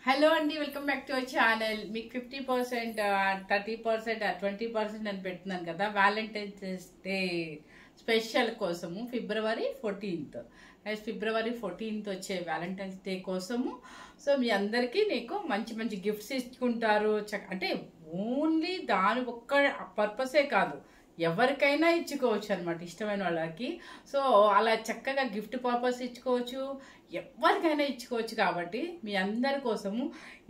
Hello అండి, welcome back to our channel. మీకు 50%, 30%, 20% అని పెడుతున్నాను కదా వ్యాలంటైన్స్ డే స్పెషల్ కోసము. ఫిబ్రవరి 14th ఫిబ్రవరి 14th వచ్చే వ్యాలంటైన్స్ డే కోసము. సో మీ అందరికీ నీకు మంచి మంచి గిఫ్ట్స్ ఇచ్చుకుంటారు. అంటే ఓన్లీ దాని ఒక్క పర్పసే కాదు, ఎవరికైనా ఇచ్చుకోవచ్చు అనమాట, ఇష్టమైన వాళ్ళకి. సో అలా చక్కగా గిఫ్ట్ పర్పస్ ఇచ్చుకోవచ్చు, ఎవరికైనా ఇచ్చుకోవచ్చు. కాబట్టి మీ అందరి కోసము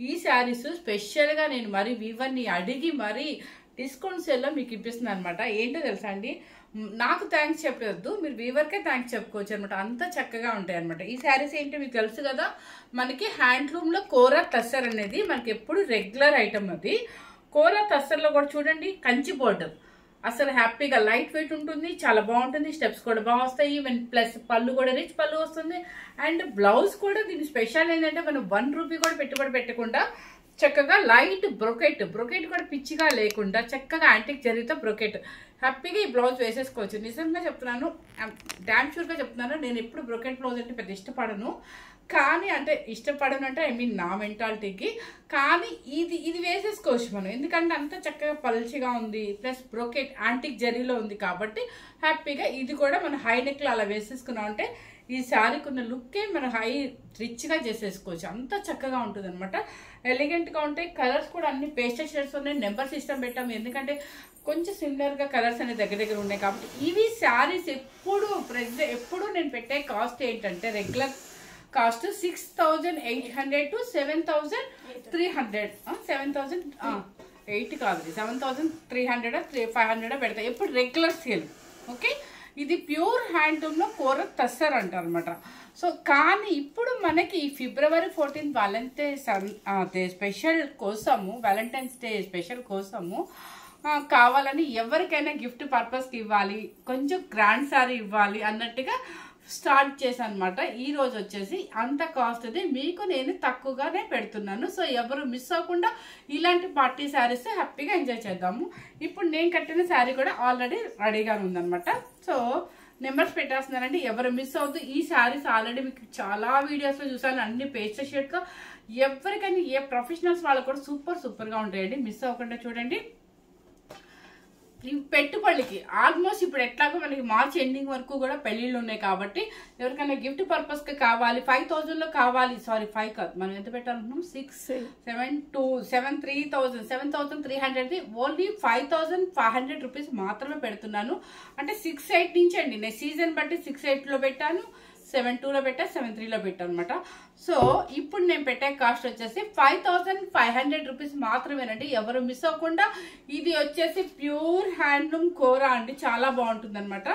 ఈ శారీస్ స్పెషల్గా నేను మరి వీవర్ని అడిగి మరి డిస్కౌంట్ సేల్లో మీకు ఇప్పిస్తున్నాను అనమాట. ఏంటో తెలుసా అండి, నాకు థ్యాంక్స్ చెప్పొద్దు, మీరు వీవర్కే థ్యాంక్స్ చెప్పుకోవచ్చు అనమాట. అంత చక్కగా ఉంటాయి అనమాట. ఈ శారీస్ ఏంటో మీకు తెలుసు కదా, మనకి హ్యాండ్లూమ్లో కోరా టస్సర్ అనేది మనకి ఎప్పుడు రెగ్యులర్ ఐటమ్. అది కోరా టస్సర్లో కూడా చూడండి, కంచి బోర్డర్, అసలు హ్యాపీగా లైట్ వెయిట్ ఉంటుంది, చాలా బాగుంటుంది. స్టెప్స్ కూడా బాగా వస్తాయి. ఈవెన్ ప్లస్ పళ్ళు కూడా రిచ్ పళ్ళు వస్తుంది. అండ్ బ్లౌజ్ కూడా దీని స్పెషల్ ఏంటంటే మనం 1 రూపీ కూడా పెట్టుబడి పెట్టకుండా చక్కగా లైట్ బ్రొకెట్ కూడా పిచ్చిగా లేకుండా చక్కగా యాంటిక్ జరీతో బ్రొకెట్ హ్యాపీగా ఈ బ్లౌజ్ వేసేసుకోవచ్చు. నిజంగా చెప్తున్నాను, డామ్ షూర్గా చెప్తున్నాను. నేను ఎప్పుడు బ్రొకెట్ బ్లౌజ్ అంటే పెద్ద ఇష్టపడను, కానీ అంటే ఇష్టపడను అంటే ఐ మీన్ నా మెంటాలిటీకి. కానీ ఇది వేసేసుకోవచ్చు మనం, ఎందుకంటే అంత చక్కగా పల్చిగా ఉంది, ప్లస్ బ్రోకెట్ యాంటిక్ జరీలో ఉంది కాబట్టి హ్యాపీగా ఇది కూడా మనం హై నెక్లో అలా వేసేసుకున్నాం అంటే ఈ శారీకి ఉన్న లుక్కే మనం హై రిచ్గా చేసేసుకోవచ్చు. అంత చక్కగా ఉంటుంది అనమాట, ఎలిగెంట్గా ఉంటాయి. కలర్స్ కూడా అన్ని పేస్టల్ షేడ్స్ ఉన్నాయి. నెంబర్ సిస్టమ్ పెట్టాము, ఎందుకంటే కొంచెం సిమిలర్గా కలర్స్ అనేది దగ్గర ఉన్నాయి కాబట్టి. ఇవి శారీస్ ఎప్పుడు నేను పెట్టే కాస్ట్ ఏంటంటే రెగ్యులర్ కాస్ట్ 6,800 to 7,300. 7,008 కాదు, 7,300 500 పెడతాయి ఎప్పుడు రెగ్యులర్ సేల్. ఓకే, ఇది ప్యూర్ హ్యాండ్లూమ్లో కోర టస్సర్ అంటారు అనమాట. సో కానీ ఇప్పుడు మనకి ఈ ఫిబ్రవరి 14th వ్యాలంటైన్స్ డే స్పెషల్ కోసము కావాలని ఎవరికైనా గిఫ్ట్ పర్పస్కి ఇవ్వాలి, కొంచెం గ్రాండ్ సారీ ఇవ్వాలి అన్నట్టుగా స్టార్ట్ చేశాను అనమాట. ఈ రోజు వచ్చేసి అంత కాస్ట్ అది మీకు నేను తక్కువగానే పెడుతున్నాను. సో ఎవరు మిస్ అవ్వకుండా ఇలాంటి పార్టీ శారీస్ హ్యాపీగా ఎంజాయ్ చేద్దాము. ఇప్పుడు నేను కట్టిన శారీ కూడా ఆల్రెడీ రెడీగా ఉందనమాట. సో నెంబర్స్ పెట్టేస్తున్నానండి, ఎవరు మిస్ అవుతూ. ఈ శారీస్ ఆల్రెడీ మీకు చాలా వీడియోస్లో చూసాను, అన్ని పేస్టల్ షేడ్తో. ఎవరికైనా ఏ ప్రొఫెషనల్స్ వాళ్ళకు కూడా సూపర్గా ఉంటాయండి, మిస్ అవ్వకుండా చూడండి. ఈ పెట్టుబడికి ఆల్మోస్ట్ ఇప్పుడు ఎట్లాగో మనకి మార్చ్ ఎండింగ్ వరకు కూడా పెళ్లిళ్ళు ఉన్నాయి కాబట్టి ఎవరికైనా గిఫ్ట్ పర్పస్కి కావాలి, 5,000లో కావాలి. సారీ 5 కాదు, మనం ఎంత పెట్టాలనుకున్నాం, 7,300 ఓన్లీ 5,500 రూపీస్ మాత్రమే పెడుతున్నాను. అంటే 6,800 నుంచి అండి, నేను సీజన్ బట్టి 6,800లో పెట్టాను, 7,200లో పెట్టా, 7,300లో పెట్టాను అనమాట. సో ఇప్పుడు నేను పెట్టే కాస్ట్ వచ్చేసి 5,500 రూపీస్ మాత్రమేనండి. ఎవరు మిస్ అవ్వకుండా. ఇది వచ్చేసి ప్యూర్ హ్యాండ్లూమ్ కోరా అండి, చాలా బాగుంటుంది అనమాట,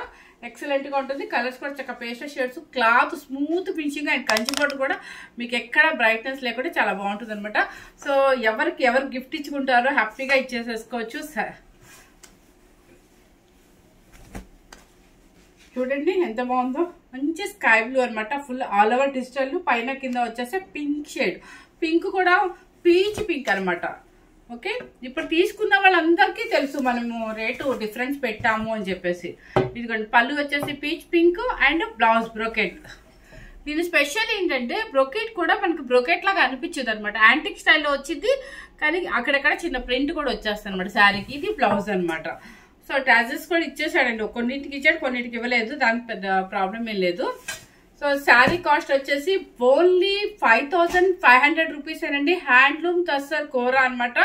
ఎక్సలెంట్గా ఉంటుంది. కలర్స్ కూడా చక్కగా pastel shades, cloth smooth finishing and Kanchi board కూడా మీకు ఎక్కడ బ్రైట్నెస్ లేకుండా చాలా బాగుంటుంది అనమాట. సో ఎవరు గిఫ్ట్ ఇచ్చుకుంటారో హ్యాపీగా ఇచ్చేసేసుకోవచ్చు. చూడండి ఎంత బాగుందో, మంచి స్కై బ్లూ అనమాట, ఫుల్ ఆల్ ఓవర్ డిజిటల్, పైన కింద వచ్చేసి పింక్ షేడ్, పింక్ కూడా పీచ్ పింక్ అనమాట. ఓకే, ఇప్పుడు తీసుకున్న వాళ్ళందరికీ తెలుసు మనము రేటు డిఫరెన్స్ పెట్టాము అని చెప్పేసి. ఇదిగోండి పళ్ళు వచ్చేసి peach pink and blouse brocade. దీని స్పెషల్ ఏంటంటే బ్రోకెట్ కూడా మనకి బ్రోకెట్ లాగా అనిపించదు అనమాట, యాంటిక్ స్టైల్లో వచ్చింది, కానీ అక్కడక్కడ చిన్న ప్రింట్ కూడా వచ్చేస్తుంది అనమాట శారీకి. ఇది బ్లౌజ్ అనమాట. సో టాజెస్ కూడా ఇచ్చేసాడండి, కొన్నింటికి ఇచ్చాడు, కొన్నింటికి ఇవ్వలేదు, దానికి పెద్ద ప్రాబ్లం ఏం లేదు. సో శారీ కాస్ట్ వచ్చేసి ఓన్లీ 5,500 రూపీస్ ఏనండి, హ్యాండ్లూమ్ టస్సర్ కోరా అనమాట.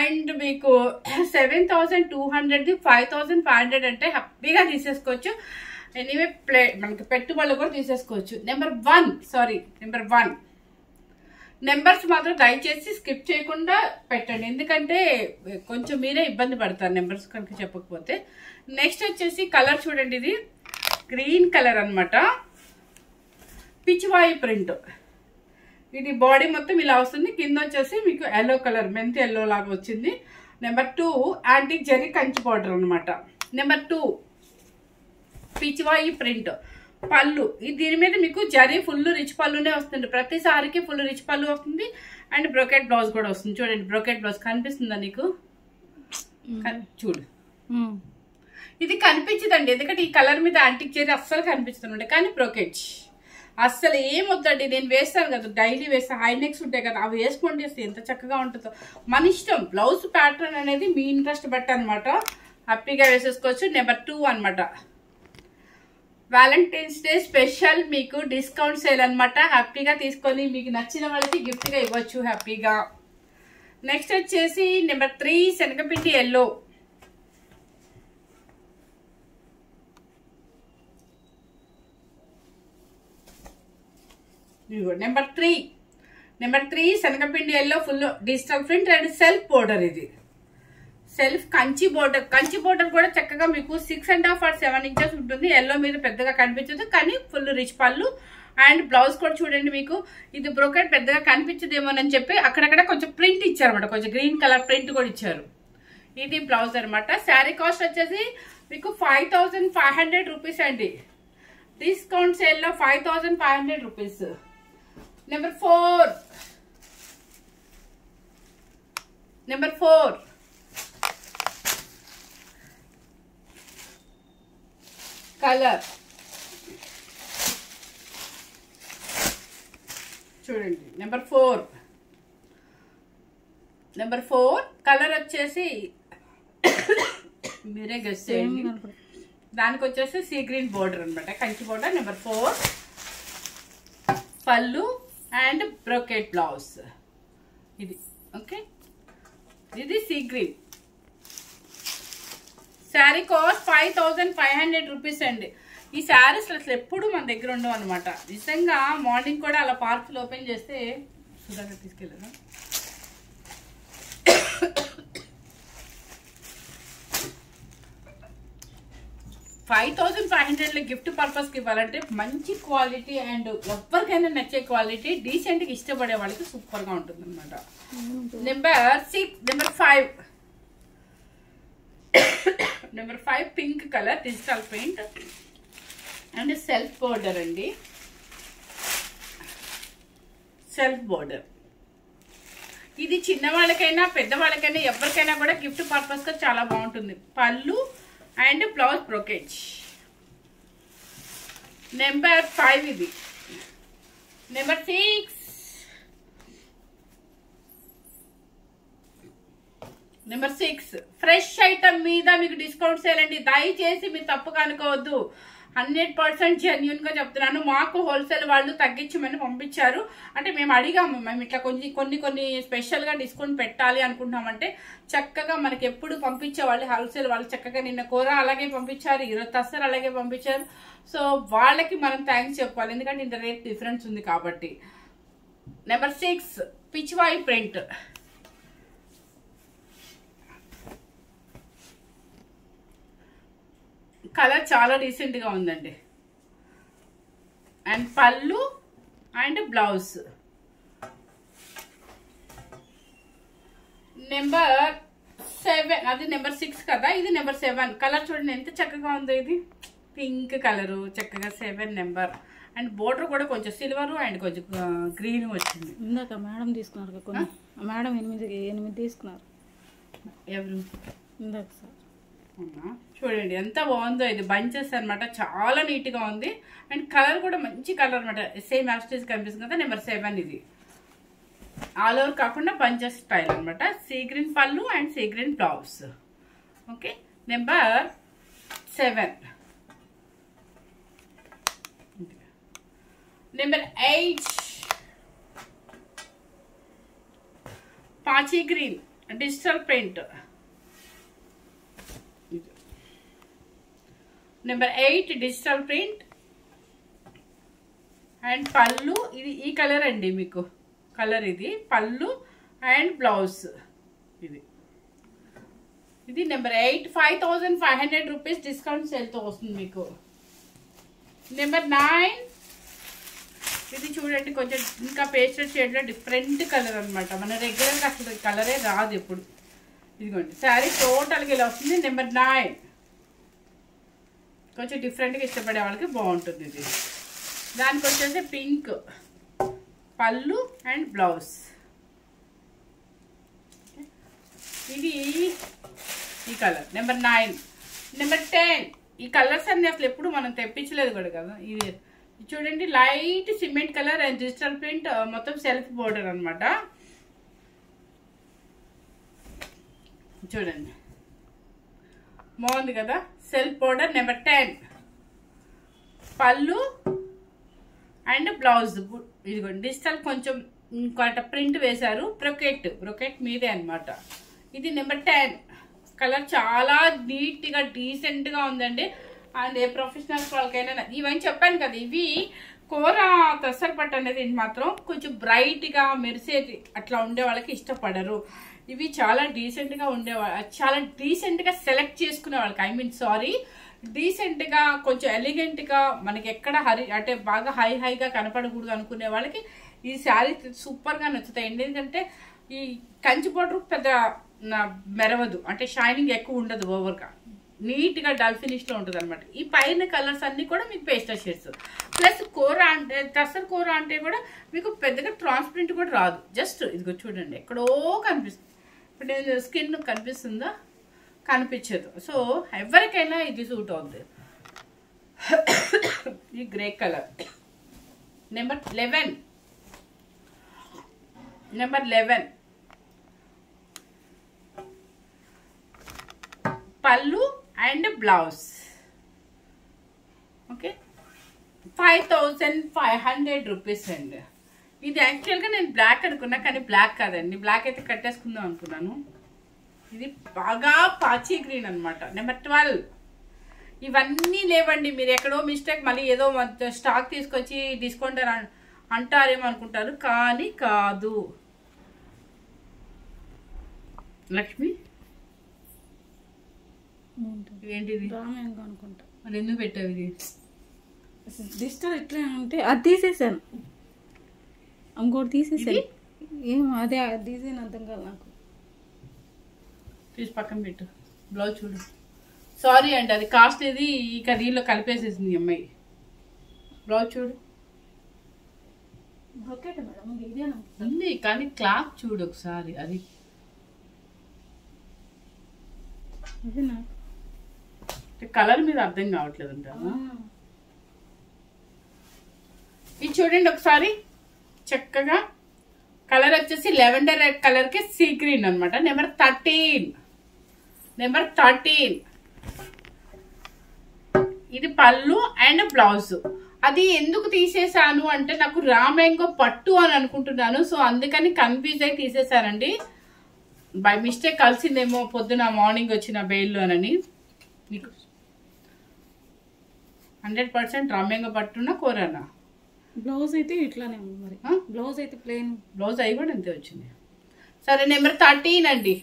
అండ్ మీకు 7,200 5,500 అంటే హ్యాపీగా తీసేసుకోవచ్చు. ఎనీవే మనకి పెట్టుబడులు కూడా తీసేసుకోవచ్చు. నెంబర్ 1 నెంబర్స్ మాత్రం దయచేసి స్కిప్ చేయకుండా పెట్టండి, ఎందుకంటే కొంచెం మీరే ఇబ్బంది పడతారు నెంబర్స్ కనుక చెప్పకపోతే. నెక్స్ట్ వచ్చేసి కలర్ చూడండి, ఇది గ్రీన్ కలర్ అనమాట, పిచ్చివాయి ప్రింట్. ఇది బాడీ మొత్తం ఇలా వస్తుంది, కింద వచ్చేసి మీకు ఎల్లో కలర్, మెంతి ఎల్లో లాగా వచ్చింది. Number 2 antique zari Kanchi border అనమాట. నెంబర్ 2 పిచ్చివాయి ప్రింట్ పళ్ళు. దీని మీద మీకు జరీ ఫుల్ రిచ్ పళ్ళునే వస్తుంది, ప్రతిసారికి ఫుల్ రిచ్ పళ్ళు వస్తుంది. అండ్ బ్రోకెట్ బ్లౌజ్ కూడా వస్తుంది. చూడండి బ్రోకెట్ బ్లౌజ్ కనిపిస్తుందా నీకు, చూడు. ఇది కనిపించదండి, ఎందుకంటే ఈ కలర్ మీద యాంటిక్ జరీ అస్సలు కనిపిస్తుంది, కానీ బ్రోకెట్ అస్సలు ఏమొద్దండి, నేను వేస్తాను కదా, డైలీ వేస్తాను, హై నెక్స్ ఉంటాయి కదా, అవి వేసుకొని చేస్తే ఎంత చక్కగా ఉంటుందో. మన ఇష్టం, బ్లౌజ్ ప్యాటర్న్ అనేది మీ ఇంట్రెస్ట్ బట్టి అనమాట, హ్యాపీగా వేసేసుకోవచ్చు. నెంబర్ 2 అనమాట, వ్యాలంటైన్స్ డే స్పెషల్ మీకు డిస్కౌంట్ సేల్ అనమాట. హ్యాపీగా తీసుకొని మీకు నచ్చిన వాళ్ళకి గిఫ్ట్గా ఇవ్వచ్చు హ్యాపీగా. నెక్స్ట్ వచ్చేసి నెంబర్ 3 శనగపిండి ఎల్లో. నెంబర్ 3 శనగపిండి yellow full digital print and self border. ఇది సెల్ఫ్ కంచి బోర్డర్ కూడా చక్కగా మీకు 6.5 or 7 inches ఉంటుంది. ఎల్లో మీద పెద్దగా కనిపించదు కానీ ఫుల్ రిచ్ పళ్ళు. అండ్ బ్లౌజ్ కూడా చూడండి, మీకు ఇది బ్రోకెట్ పెద్దగా కనిపించదేమోనని చెప్పి అక్కడక్కడ కొంచెం ప్రింట్ ఇచ్చారనమాట, కొంచెం గ్రీన్ కలర్ ప్రింట్ కూడా ఇచ్చారు. ఇది బ్లౌజ్ అనమాట. శారీ కాస్ట్ వచ్చేసి మీకు 5500 రూపీస్ అండి. డిస్కౌంట్ సేల్లో 5500 రూపీస్. నెంబర్ 4 కలర్ చూడండి. నెంబర్ 4 కలర్ వచ్చేసి మీరే గెస్ చేయండి. దానికి వచ్చేసి సీ గ్రీన్ బోర్డర్ అనమాట, కంచి బోర్డర్. నెంబర్ 4 పళ్ళు అండ్ బ్రోకెట్ బ్లౌజ్. ఇది ఓకే, ఇది sea green. Sari cost 5500 rupees అండి. ఈ శారీస్ అసలు ఎప్పుడు మన దగ్గర ఉండవు అనమాట. నిజంగా మార్నింగ్ కూడా అలా పార్సల్ ఓపెన్ చేస్తే సుధాగా తీసుకెళ్ళాను. 5500 గిఫ్ట్ పర్పస్కి ఇవ్వాలంటే మంచి క్వాలిటీ అండ్ ఎవరికైనా నచ్చే క్వాలిటీ, డీసెంట్గా ఇష్టపడే వాళ్ళకి సూపర్గా ఉంటుంది అనమాట. Number 5 pink colour digital paint and self border అండి. సెల్ఫ్ బోర్డర్ ఇది చిన్నవాళ్ళకైనా పెద్దవాళ్ళకైనా ఎవరికైనా కూడా గిఫ్ట్ పర్పస్గా చాలా బాగుంటుంది. పళ్ళు అండ్ బ్లౌజ్ బ్రోకేజ్. నెంబర్ 5 ఇది. నెంబర్ 6 ఫ్రెష్ ఐటమ్ మీద మీకు డిస్కౌంట్ సేల్ అండి. దయచేసి మీరు తప్పుగా అనుకోవద్దు, 100% జెన్యున్ గా చెప్తున్నాను. మాకు హోల్సేల్ వాళ్ళు తగ్గించమని పంపించారు. అంటే మేము అడిగాము, మేము ఇట్లా కొన్ని స్పెషల్ గా డిస్కౌంట్ పెట్టాలి అనుకుంటున్నామంటే చక్కగా మనకి ఎప్పుడు పంపించే వాళ్ళు హోల్సేల్ వాళ్ళు చక్కగా నిన్న కూర అలాగే పంపించారు, ఈరోజు తస్సర్ అలాగే పంపించారు. సో వాళ్ళకి మనం థ్యాంక్స్ చెప్పాలి, ఎందుకంటే ఇంత రేట్ డిఫరెన్స్ ఉంది కాబట్టి. Number 6 Pichwai print. కలర్ చాలా డీసెంట్ గా ఉందండి. అండ్ పళ్ళు అండ్ బ్లౌజ్. నెంబర్ 7 అది నెంబర్ 6 కదా, ఇది నెంబర్ 7. కలర్ చూడండి ఎంత చక్కగా ఉందో, ఇది పింక్ కలరు చక్కగా 7 నెంబర్. అండ్ బోర్డర్ కూడా కొంచెం సిల్వర్ అండ్ కొంచెం గ్రీన్ వచ్చింది. ఇందాక మేడం తీసుకున్నారు కొన్ని, మేడం 8 తీసుకున్నారు. ఎవరు? ఇందాక సార్. చూడండి ఎంత బాగుందో, ఇది బంచెస్ అనమాట, చాలా నీట్ గా ఉంది. అండ్ కలర్ కూడా మంచి కలర్ అనమాట, సేమ్ యాస్టేజ్ కనిపిస్తుంది కదా. నెంబర్ 7 ఇది ఆల్ ఓవర్ కాకుండా బంచెస్ స్టైల్ అనమాట. Sea green pallu and sea green blouse. Okay, number 7. Number 8 పాచీ green digital print. Number 8 digital print and pallu. ఇది ఈ కలర్ అండి, మీకు కలర్ ఇది పళ్ళు అండ్ బ్లౌజ్. ఇది నెంబర్ 8 5500 రూపీస్ డిస్కౌంట్ సేల్తో వస్తుంది మీకు. నెంబర్ 9 ఇది చూడండి, కొంచెం ఇంకా పేస్టల్ షేడ్లో డిఫరెంట్ కలర్ అనమాట. మన రెగ్యులర్గా అసలు కలరే రాదు ఎప్పుడు. ఇదిగోండి శారీ టోటల్గా ఇలా వస్తుంది. నెంబర్ 9 కొంచెం డిఫరెంట్గా ఇష్టపడే వాళ్ళకి బాగుంటుంది ఇది. దానికి వచ్చేసి పింక్ పళ్ళు అండ్ బ్లౌజ్. ఇది ఈ కలర్ నెంబర్ 9. నెంబర్ 10 ఈ కలర్స్ అన్ని అసలు ఎప్పుడు మనం తెప్పించలేదు కూడా కదా. ఇది చూడండి light cement colour and digital print, మొత్తం సెల్ఫ్ బోర్డర్ అన్నమాట. చూడండి బాగుంది కదా, సెల్ఫ్ బోర్డర్. నెంబర్ 10 పళ్ళు అండ్ బ్లౌజ్. ఇదిగోండి డిజిటల్ కొంచెం ఇంకొక ప్రింట్ వేశారు, బ్రొకెట్ మీదే అన్నమాట. ఇది నెంబర్ 10 కలర్. చాలా నీట్గా డీసెంట్గా ఉందండి. అండ్ ఏ ప్రొఫెషనల్స్ వాళ్ళకైనా ఇవన్నీ చెప్పాను కదా, ఇవి కూర తసర్ పట్టు అనేది మాత్రం కొంచెం బ్రైట్గా మెరిసేది అట్లా ఉండే వాళ్ళకి ఇష్టపడరు. ఇవి చాలా డీసెంట్గా ఉండేవాళ్ళు, చాలా డీసెంట్గా సెలెక్ట్ చేసుకునే వాళ్ళకి, ఐ మీన్ సారీ, డీసెంట్గా కొంచెం ఎలిగెంట్గా మనకి ఎక్కడ అంటే బాగా హైగా కనపడకూడదు అనుకునే వాళ్ళకి ఈ శారీ సూపర్గా నచ్చుతాయి. ఎందుకంటే ఈ కంచి బోర్డర్ పెద్ద మెరవదు, అంటే షైనింగ్ ఎక్కువ ఉండదు, ఓవర్గా నీట్గా డల్ ఫినిష్లో ఉంటుంది అనమాట. ఈ పైన కలర్స్ అన్నీ కూడా మీకు పేస్టల్ షేడ్స్. ప్లస్ కూర అంటే టసర్ కూర అంటే కూడా మీకు పెద్దగా ట్రాన్స్పరెంట్ కూడా రాదు, జస్ట్ ఇదిగో చూడండి ఎక్కడో కనిపిస్తుంది. ఇప్పుడు నేను స్కిన్ కనిపిస్తుందా, కనిపించదు. సో ఎవరికైనా ఇది సూట్ అవుతుంది. ఈ గ్రే కలర్. నెంబర్ 11 పళ్ళు అండ్ బ్లౌజ్. ఓకే, 5500 రూపీస్ అండి. ఇది యాక్చువల్గా నేను బ్లాక్ అనుకున్నా, కానీ బ్లాక్ కాదండి, బ్లాక్ అయితే కట్టేసుకుందాం అనుకున్నాను. ఇది బాగా పాచి గ్రీన్ అనమాట. నెంబర్ 12 ఇవన్నీ లేవండి, మీరు ఎక్కడో మిస్టేక్ మళ్ళీ ఏదో స్టాక్ తీసుకొచ్చి డిస్కౌంట్ అంటారేమో అనుకుంటారు, కానీ కాదు. లక్ష్మి ఏంటిది అనుకుంటా, మరి ఎందుకు పెట్టావు ఇది? డిజిటల్ ఎట్లా అంటే అది తీసేసాను, ఇంకోటి తీసేసాను. ఏమో అదే డిజైన్ అర్థం కాదు నాకు. తీసి పక్కన పెట్టు. బ్లౌజ్ చూడు. సారీ అండి, అది కాస్ట్ ఇది ఈ కర్రీలో కలిపేసేసింది అమ్మాయి. బ్లౌజ్ చూడు ఉంది, కానీ క్లాత్ చూడు ఒకసారి. అది కలర్ మీద అర్థం కావట్లేదు అంటారా? ఇది చూడండి ఒకసారి చక్కగా. కలర్ వచ్చేసి లెవెండర్ రెడ్ కలర్ కి సీ గ్రీన్ అనమాట. నెంబర్ 13 ఇది పళ్ళు అండ్ బ్లౌజ్. అది ఎందుకు తీసేసాను అంటే నాకు రామ్యాంగో పట్టు అని అనుకుంటున్నాను, సో అందుకని కన్ఫ్యూజ్ అయి తీసేసానండి. బై మిస్టేక్ కలిసిందేమో పొద్దున మార్నింగ్ వచ్చిన బెయిల్లో అని. మీకు 100% రామ్యాంగో పట్టున కూరనా? బ్లౌజ్ అయితే ఇట్లానే ఉంది మరి. బ్లౌజ్ అయితే ప్లెయిన్, బ్లౌజ్ అయి కూడా అంతే వచ్చింది. సరే నెంబర్ 13 అండి.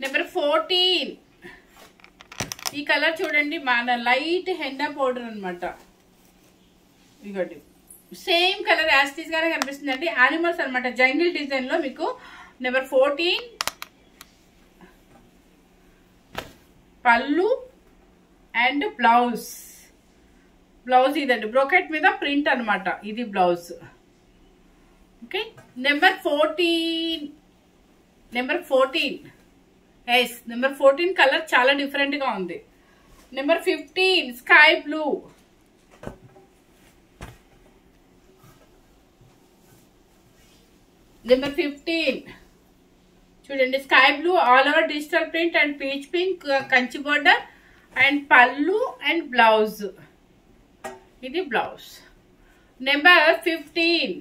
నెంబర్ 14 ఈ కలర్ చూడండి, మన లైట్ హెండా పౌడర్ అనమాట. ఇదిగోండి సేమ్ కలర్ యాస్టీస్ గానే కనిపిస్తుంది అండి. యానిమల్స్ అనమాట, జంగిల్ డిజైన్ లో మీకు. నెంబర్ 14 పళ్ళు అండ్ బ్లౌజ్. ఇదండి బ్రోకెట్ మీద ప్రింట్ అనమాట, ఇది blouse. Okay, number 14 yes, number 14 colour చాలా డిఫరెంట్ గా ఉంది. Number 15 sky blue. నెంబర్ 15 చూడండి, sky blue all over digital print and peach pink Kanchi border and పళ్ళు అండ్ బ్లౌజ్. ఇది బ్లౌజ్. నెంబర్ 15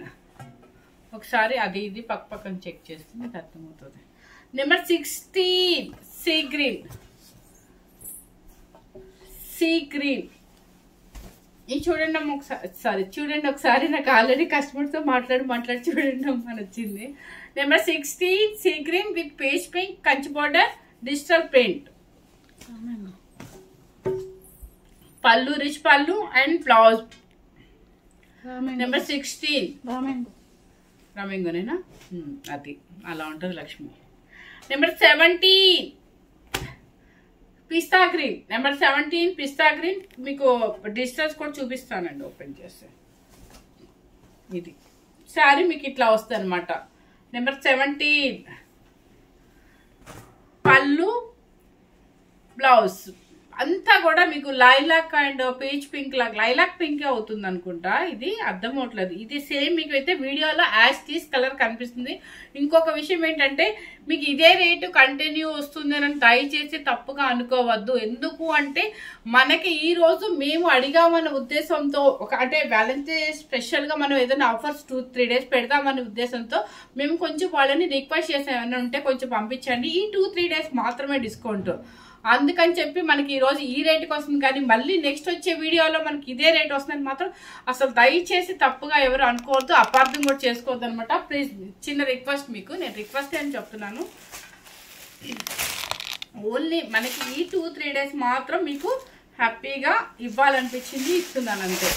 ఒకసారి అది ఇది పక్కన చెక్ చేస్తే మీకు అర్థమవుతుంది. Number 16 sea green. ఇది చూడండి అమ్మ ఒకసారి, చూడండి ఒకసారి. నాకు ఆల్రెడీ కస్టమర్తో మాట్లాడి చూడండి అమ్మ అని వచ్చింది. Number 16 sea green with page pink Kanchi border digital print. పళ్ళు రిచ్ పళ్ళు అండ్ బ్లౌజ్. నెంబర్ 16 రామ్యాంగోనేనా? అది అలా ఉంటుంది లక్ష్మి. నెంబర్ 17 పిస్తా గ్రీన్. నెంబర్ 17 పిస్తా గ్రీన్. మీకు డిజిటల్స్ కూడా చూపిస్తానండి ఓపెన్ చేస్తే. ఇది శారీ మీకు ఇట్లా వస్తుంది అనమాట. నెంబర్ 17 పళ్ళు బ్లౌజ్. అంతా కూడా మీకు లైలాక్ అండ్ పీచ్ పింక్ లాగా, లైలాక్ పింక్ అవుతుంది అనుకుంటా, ఇది అర్థం అవట్లేదు. ఇది సేమ్ మీకు అయితే వీడియోలో యాష్ తీస్ కలర్ కనిపిస్తుంది. ఇంకొక విషయం ఏంటంటే మీకు ఇదే రేటు కంటిన్యూ వస్తుంది అని దయచేసి తప్పుగా అనుకోవద్దు. ఎందుకు అంటే మనకి ఈ రోజు మేము అడిగామన్న ఉద్దేశంతో అంటే వ్యాలంటైన్స్ స్పెషల్గా మనం ఏదైనా ఆఫర్స్ 2-3 days పెడదామనే ఉద్దేశంతో మేము కొంచెం వాళ్ళని రిక్వెస్ట్ చేసాం, ఏమైనా ఉంటే కొంచెం పంపించండి, ఈ 2-3 days మాత్రమే డిస్కౌంట్. అందుకని చెప్పి మనకి ఈరోజు ఈ రేటుకి వస్తుంది, కానీ మళ్ళీ నెక్స్ట్ వచ్చే వీడియోలో మనకి ఇదే రేట్ వస్తుందని మాత్రం అసలు దయచేసి తప్పుగా ఎవరు అనుకోవద్దు, అపార్థం కూడా చేసుకోవద్దు అనమాట. ప్లీజ్ చిన్న రిక్వెస్ట్, మీకు నేను రిక్వెస్ట్ అని చెప్తున్నాను. ఓన్లీ మనకి ఈ 2-3 days మాత్రం మీకు హ్యాపీగా ఇవ్వాలనిపించింది, ఇస్తున్నాను అంతే.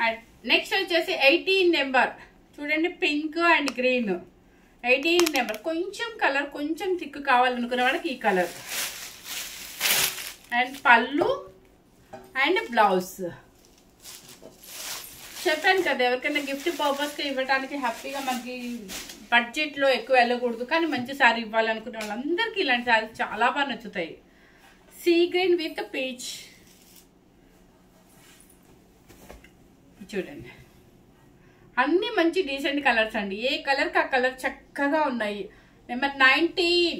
అండ్ నెక్స్ట్ వచ్చేసి 18 నెంబర్ చూడండి, పింక్ అండ్ గ్రీన్. 18 నెంబర్ కొంచెం కలర్ కొంచెం థిక్ కావాలనుకునే వాళ్ళకి ఈ కలర్. అండ్ పళ్ళు అండ్ బ్లౌజ్. చెప్పాను కదా, ఎవరికైనా గిఫ్ట్ పర్పస్గా ఇవ్వడానికి హ్యాపీగా మనకి బడ్జెట్లో ఎక్కువ వెళ్ళకూడదు, కానీ మంచి శారీ ఇవ్వాలనుకునే వాళ్ళందరికీ ఇలాంటి శారీ చాలా బాగా నచ్చుతాయి. సీ గ్రీన్ విత్ పీచ్ చూడండి, అన్ని మంచి డీసెంట్ కలర్స్ అండి. ఏ కలర్కి ఆ కలర్ చక్కగా ఉన్నాయి. నెంబర్ 19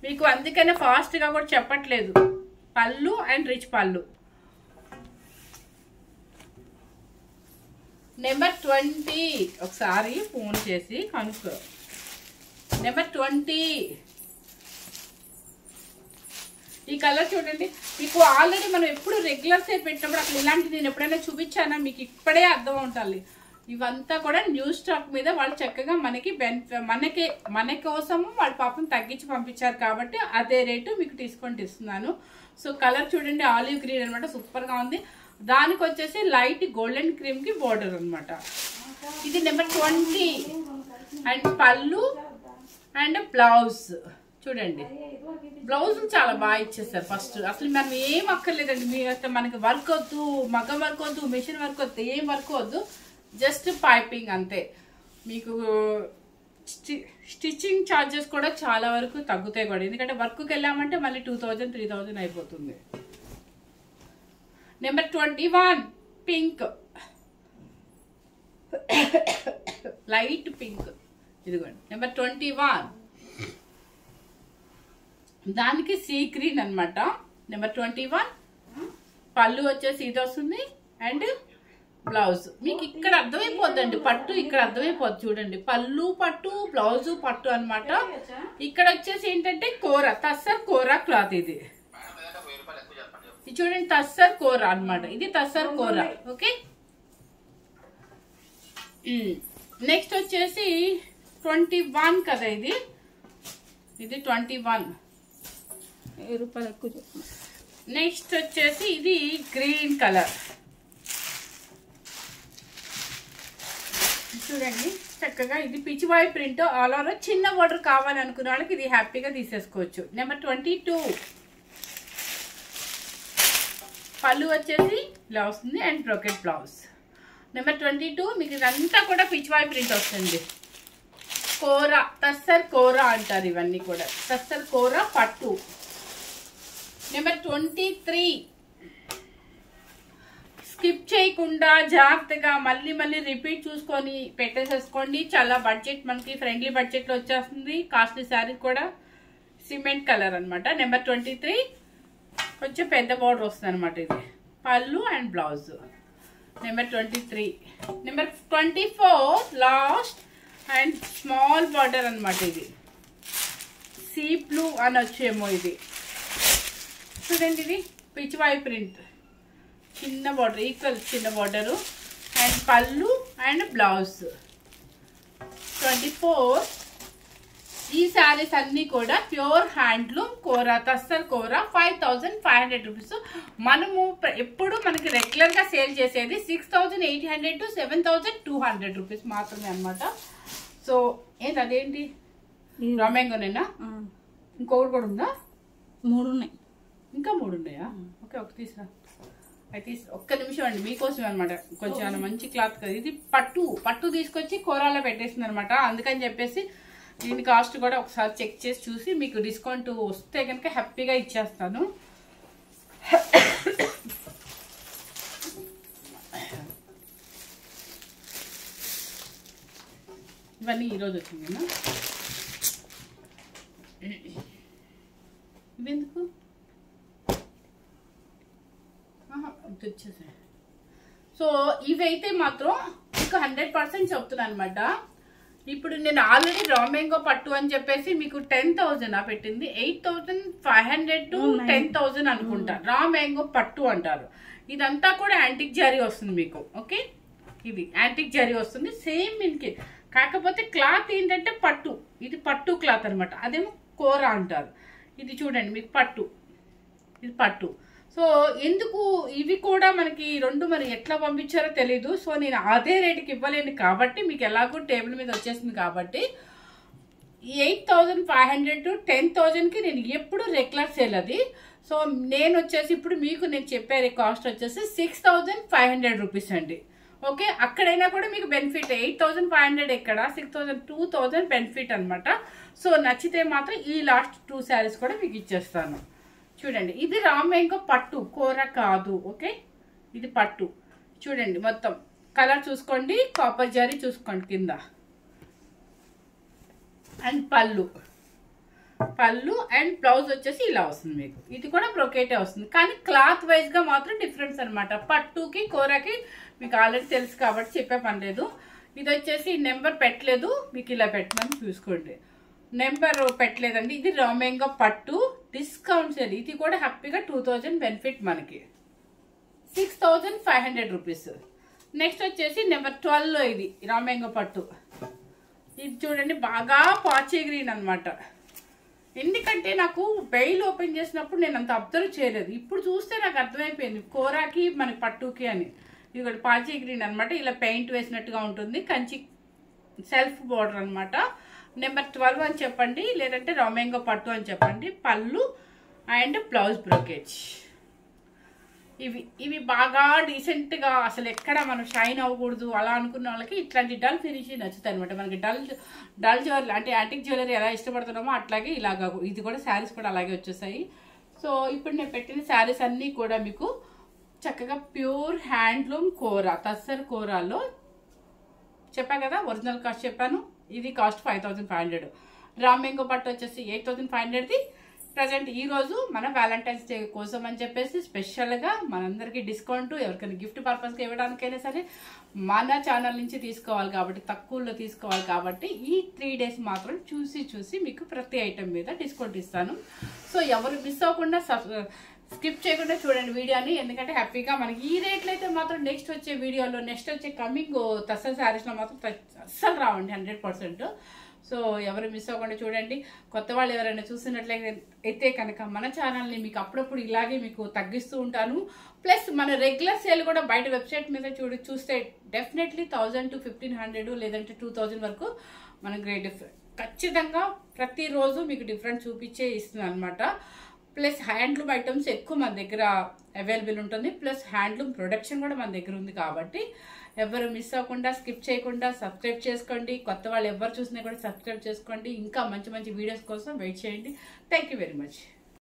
మీకు అందుకనే ఫాస్ట్గా కూడా చెప్పట్లేదు. పళ్ళు అండ్ రిచ్ పళ్ళు. నెంబర్ 20 ఒకసారి ఫోన్ చేసి కనుక్కో. నెంబర్ 20 ఈ కలర్ చూడండి, మీకు ఆల్రెడీ మనం ఎప్పుడు రెగ్యులర్ సేపు పెట్టినప్పుడు అక్కడ ఇలాంటి నేను ఎప్పుడైనా చూపించానా మీకు ఇప్పుడే అర్థం ఉంటుంది. ఇవంతా కూడా న్యూ స్టాక్ మీద వాళ్ళు చక్కగా మనకి మన కోసము వాళ్ళు పాపం తగ్గించి పంపించారు కాబట్టి అదే రేటు మీకు డిస్కౌంట్ ఇస్తున్నాను. సో కలర్ చూడండి, ఆలివ్ గ్రీన్ అనమాట, సూపర్గా ఉంది. దానికి వచ్చేసి లైట్ గోల్డెన్ క్రీమ్కి బోర్డర్ అనమాట. ఇది నెంబర్ 20 అండ్ పళ్ళు అండ్ బ్లౌజ్ చూడండి. బ్లౌజ్ చాలా బాగా ఇచ్చేస్తారు. ఫస్ట్ అసలు మనం ఏం అక్కర్లేదండి, మీ మనకి వర్క్ వద్దు, మగ్గం వర్క్ వద్దు, మిషన్ వర్క్ వద్దు, ఏం వర్క్ వద్దు, జస్ట్ పైపింగ్ అంతే. మీకు స్టిచ్చింగ్ ఛార్జెస్ కూడా చాలా వరకు తగ్గుతాయి కూడా, ఎందుకంటే వర్క్కి వెళ్ళామంటే మళ్ళీ 2000-3000 అయిపోతుంది. నెంబర్ 21 పింక్, లైట్ పింక్, ఇదిగోండి నెంబర్ 21. దానికి సీ గ్రీన్ అనమాట. నెంబర్ 21 పళ్ళు వచ్చేసి ఇది వస్తుంది అండ్ బ్లౌజ్. మీకు ఇక్కడ అర్థమైపోద్దండి, పట్టు ఇక్కడ అర్థమైపోద్ది చూడండి, పళ్ళు పట్టు బ్లౌజు పట్టు అనమాట. ఇక్కడ వచ్చేసి ఏంటంటే కోర, తస్సర్ కోర క్లాత్. ఇది చూడండి, తస్సర్ కోర అనమాట, ఇది తస్సర్ కోర. ఓకే, నెక్స్ట్ వచ్చేసి 21 కదా, ఇది 21 రూపాయలు ఎక్కువ చెప్పండి. నెక్స్ట్ వచ్చేసి ఇది గ్రీన్ కలర్ చూడండి, చక్కగా ఇది పిచ్చివాయి ప్రింట్ ఆల్ ఓవర్ చిన్న బోర్డర్ కావాలనుకున్న వాళ్ళకి ఇది హ్యాపీగా తీసేసుకోవచ్చు. నెంబర్ 22 పళ్ళు వచ్చేసి ఇలా వస్తుంది అండ్ బ్రోకెట్ బ్లౌజ్. నెంబర్ 22 మీకు ఇదంతా కూడా పిచ్చివాయి ప్రింట్ వస్తుంది. కోర, తస్సర్ కోర అంటారు ఇవన్నీ కూడా, తస్సర్ కోర పట్టు. నెంబర్ 23 స్కిప్ చేయకుండా జాగ్రత్తగా మళ్ళీ రిపీట్ చూసుకొని పెట్టేసేసుకోండి. చాలా బడ్జెట్, మనకి ఫ్రెండ్లీ బడ్జెట్లో వచ్చేస్తుంది. కాస్ట్లీ శారీ కూడా సిమెంట్ కలర్ అనమాట. నెంబర్ 23 కొంచెం పెద్ద బార్డర్ వస్తుంది అనమాట. ఇది pallu and blouse. Number 23. Number 24 last and small border అనమాట. ఇది సీ బ్లూ అని వచ్చేమో, ఇది చూడండి, ఇది పిచ్చివాయి ప్రింట్, చిన్న బార్డర్, ఈక్వల్ చిన్న బార్డరు అండ్ పళ్ళు అండ్ బ్లౌజ్. 24 ఈ శారీస్ అన్నీ కూడా ప్యూర్ హ్యాండ్లూమ్ కోర, తస్సర్ కోర, 5500 రూపీస్. మనము ఎప్పుడు మనకి రెగ్యులర్గా సేల్ చేసేది 6800 to 7200 రూపీస్ మాత్రమే అనమాట. సో ఏంటి అదేంటి రామ్యాంగోనేనా? ఇంకొకటి కూడా ఉందా? 3 ఉన్నాయి, ఇంకా 3 ఉన్నాయా? ఓకే, ఒక తీసురా. అయితే ఒక్క నిమిషం అండి, మీకోసమే అనమాట. కొంచెం మంచి క్లాత్ కదా ఇది, పట్టు తీసుకొచ్చి కూరలో పెట్టేసింది అనమాట. అందుకని చెప్పేసి దీని కాస్ట్ కూడా ఒకసారి చెక్ చేసి చూసి మీకు డిస్కౌంట్ వస్తే కనుక హ్యాపీగా ఇచ్చేస్తాను. ఇవన్నీ ఈరోజు వచ్చింది. ఇవెందుకు వచ్చేసాయి. సో ఇవైతే మాత్రం మీకు 100% చెప్తున్నాను అనమాట. ఇప్పుడు నేను ఆల్రెడీ రా మ్యాంగో పట్టు అని చెప్పేసి మీకు 10,000 పెట్టింది. 8,500 to 10,000 అనుకుంటా. రా మ్యాంగో పట్టు అంటారు. ఇదంతా కూడా యాంటిక్ జరీ వస్తుంది మీకు. ఓకే, ఇది యాంటిక్ జరీ వస్తుంది సేమ్ మీకు. కాకపోతే క్లాత్ ఏంటంటే పట్టు, ఇది పట్టు క్లాత్ అనమాట. అదేమో కూర అంటారు. ఇది చూడండి మీకు పట్టు, ఇది పట్టు. సో ఎందుకు ఇవి కూడా మనకి రెండు మరి ఎట్లా పంపించారో తెలీదు. సో నేను అదే రేటుకి ఇవ్వలేను కాబట్టి మీకు ఎలాగో టేబుల్ మీద వచ్చేసింది కాబట్టి 8,500 to 10,000కి నేను ఎప్పుడు రెగ్యులర్ సేల్ అది. సో నేను వచ్చేసి ఇప్పుడు మీకు నేను చెప్పే కాస్ట్ వచ్చేసి 6,500 రూపీస్ అండి. ఓకే, అక్కడైనా కూడా మీకు బెనిఫిట్ 8,500 ఎక్కడ 6,000 2,000 బెనిఫిట్ అనమాట. సో నచ్చితే మాత్రం ఈ లాస్ట్ 2 శారీస్ కూడా మీకు ఇచ్చేస్తాను. చూడండి, ఇది రా మ్యాంగో పట్టు, కూర కాదు. ఓకే, ఇది పట్టు. చూడండి మొత్తం కలర్ చూసుకోండి, కాపర్ జరీ చూసుకోండి కింద. అండ్ పళ్ళు అండ్ బ్లౌజ్ వచ్చేసి ఇలా వస్తుంది మీకు. ఇది కూడా బ్రొకేటే వస్తుంది కానీ క్లాత్ వైజ్ గా మాత్రం డిఫరెన్స్ అనమాట. పట్టుకి కూరకి మీకు ఆల్రెడీ తెలుసు కాబట్టి చెప్పే పని లేదు. ఇది వచ్చేసి నెంబర్ పెట్టలేదు మీకు, ఇలా పెట్టినాను చూసుకోండి. నెంబర్ పెట్టలేదండి. ఇది రా మ్యాంగో పట్టు డిస్కౌంట్ సేల్. ఇది కూడా హ్యాపీగా 2,000 బెనిఫిట్ మనకి. 6,500 రూపీస్. నెక్స్ట్ వచ్చేసి నెంబర్ 12లో ఇది రా మ్యాంగో పట్టు. ఇది చూడండి బాగా పాచీ గ్రీన్ అనమాట. ఎందుకంటే నాకు బెయిల్ ఓపెన్ చేసినప్పుడు నేను అంత అబ్జర్వ్ చేయలేదు. ఇప్పుడు చూస్తే నాకు అర్థమైపోయింది కూరకి మన పట్టుకి అని. ఇది కూడా పాచీ గ్రీన్ అనమాట. ఇలా పెయింట్ వేసినట్టుగా ఉంటుంది. కంచి సెల్ఫ్ బోర్డర్ అనమాట. నెంబర్ 12 అని చెప్పండి, లేదంటే రా మ్యాంగో పట్టు అని చెప్పండి. పళ్ళు అండ్ బ్లౌజ్ బ్రోకేజ్. ఇవి బాగా డీసెంట్గా అసలు ఎక్కడ మనం షైన్ అవ్వకూడదు అలా అనుకున్న వాళ్ళకి ఇట్లాంటి డల్ ఫినిషింగ్ నచ్చుతాయి అనమాట. మనకి డల్ జ్యువెలరీ అంటే యాంటిక్ జ్యువెలరీ ఎలా ఇష్టపడుతున్నామో అట్లాగే ఇలాగా ఇది కూడా శారీస్ కూడా అలాగే వచ్చేసాయి. సో ఇప్పుడు నేను పెట్టిన శారీస్ అన్నీ కూడా మీకు చక్కగా ప్యూర్ హ్యాండ్లూమ్ కూర, తస్సర్ కూరలో చెప్పా కదా, ఒరిజినల్ కాస్ట్ చెప్పాను. ఇది కాస్ట్ 5,500. రా మ్యాంగో పట్టు వచ్చేసి 8,500ది. ప్రజెంట్ ఈ రోజు మన వ్యాలంటైన్స్ డే కోసం అని చెప్పేసి స్పెషల్గా మనందరికీ డిస్కౌంట్, ఎవరికైనా గిఫ్ట్ పర్పస్గా ఇవ్వడానికైనా సరే మన ఛానల్ నుంచి తీసుకోవాలి కాబట్టి, తక్కువలో తీసుకోవాలి కాబట్టి ఈ 3 days మాత్రం చూసి మీకు ప్రతి ఐటెం మీద డిస్కౌంట్ ఇస్తాను. సో ఎవరు మిస్ అవ్వకుండా స్కిప్ చేయకుండా చూడండి వీడియోని. ఎందుకంటే హ్యాపీగా మనకి ఈ రేట్లు అయితే మాత్రం నెక్స్ట్ వచ్చే వీడియోలో, నెక్స్ట్ వచ్చే కమింగ్ తస్సర్ శారీస్లో మాత్రం అస్సలు రావండి 100%. సో ఎవరు మిస్ అవ్వకుండా చూడండి. కొత్త వాళ్ళు ఎవరైనా చూసినట్లయితే కనుక మన ఛానల్ని మీకు అప్పుడప్పుడు ఇలాగే మీకు తగ్గిస్తూ ఉంటాను. ప్లస్ మన రెగ్యులర్ సేల్ కూడా బయట వెబ్సైట్ మీద చూస్తే డెఫినెట్లీ 1,000 to 1,500 లేదంటే 2,000 వరకు మన గ్రేట్ ఖచ్చితంగా ప్రతిరోజు మీకు డిఫరెంట్ చూపించే ఇస్తుంది అనమాట. ప్లస్ హ్యాండ్లూమ్ ఐటమ్స్ ఎక్కువ మన దగ్గర అవైలబుల్ ఉంటుంది. ప్లస్ హ్యాండ్లూమ్ ప్రొడక్షన్ కూడా మన దగ్గర ఉంది కాబట్టి ఎవరు మిస్ అవ్వకుండా స్కిప్ చేయకుండా సబ్స్క్రైబ్ చేసుకోండి. కొత్త వాళ్ళు ఎవరు చూసినా కూడా సబ్స్క్రైబ్ చేసుకోండి. ఇంకా మంచి వీడియోస్ కోసం వెయిట్ చేయండి. Thank you very much.